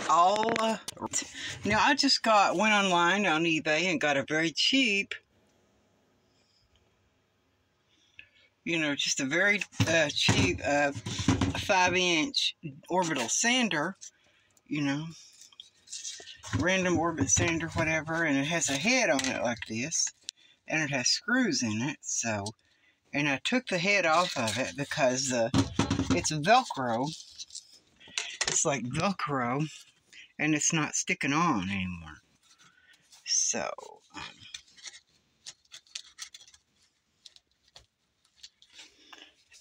all, now I just went online on eBay and got a very cheap, you know, just a very cheap 5-inch Orbital sander, you know, random orbit sander, whatever, and it has a head on it like this, and it has screws in it, so, and I took the head off of it because it's Velcro. It's like Velcro, and it's not sticking on anymore. So,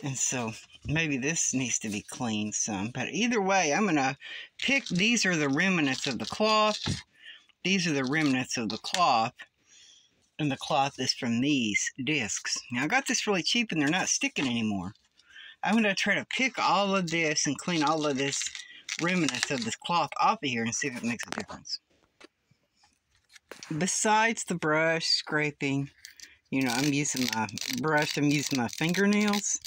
and so maybe this needs to be cleaned some. But either way, I'm going to pick, these are the remnants of the cloth. These are the remnants of the cloth. And the cloth is from these discs. Now, I got this really cheap and they're not sticking anymore. I'm going to try to pick all of this and clean all of this remnants of this cloth off of here and see if it makes a difference. Besides the brush scraping, you know, I'm using my brush, I'm using my fingernails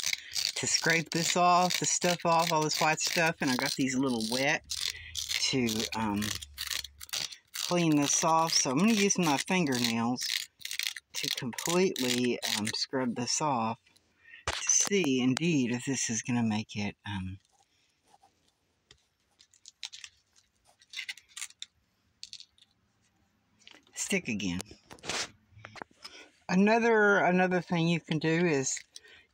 to scrape this off, the stuff off, all this white stuff, and I got these a little wet to clean this off. So I'm going to use my fingernails to completely scrub this off to see, indeed, if this is going to make it stick again. Another thing you can do is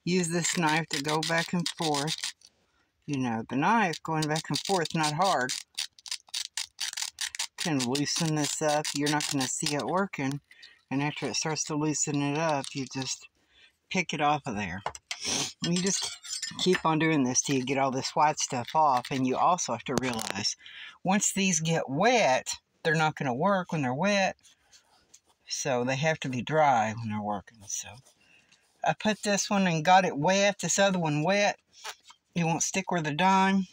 use this knife to go back and forth. You know, the knife going back and forth, not hard. Can loosen this up. You're not going to see it working. And after it starts to loosen it up, you just pick it off of there. And you just keep on doing this till you get all this white stuff off. And you also have to realize, once these get wet, they're not going to work when they're wet. So they have to be dry when they're working. So I put this one and got it wet, this other one wet. It won't stick worth a dime.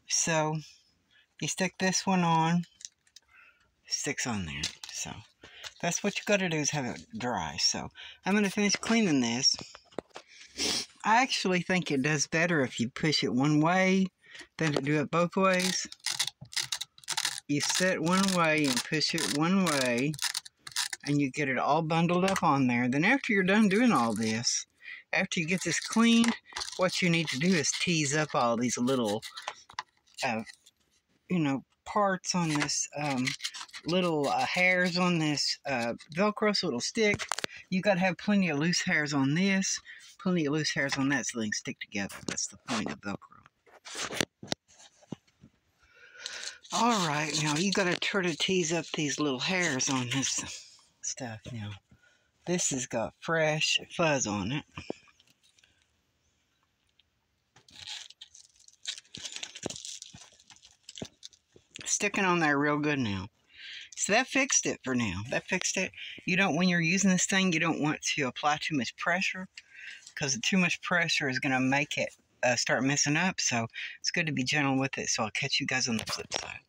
So you stick this one on, it sticks on there. So that's what you got to do, is have it dry. So I'm going to finish cleaning this. I actually think it does better if you push it one way than to do it both ways. You set one way and push it one way, and you get it all bundled up on there. Then after you're done doing all this, after you get this cleaned, what you need to do is tease up all these little, you know, parts on this, little hairs on this Velcro, so it'll stick. You got to have plenty of loose hairs on this, plenty of loose hairs on that, so they can stick together. That's the point of Velcro. Alright, now you got to try to tease up these little hairs on this stuff now. This has got fresh fuzz on it. Sticking on there real good now. So that fixed it for now. That fixed it. You don't, when you're using this thing, you don't want to apply too much pressure, because too much pressure is going to make it start messing up. So it's good to be gentle with it. So I'll catch you guys on the flip side.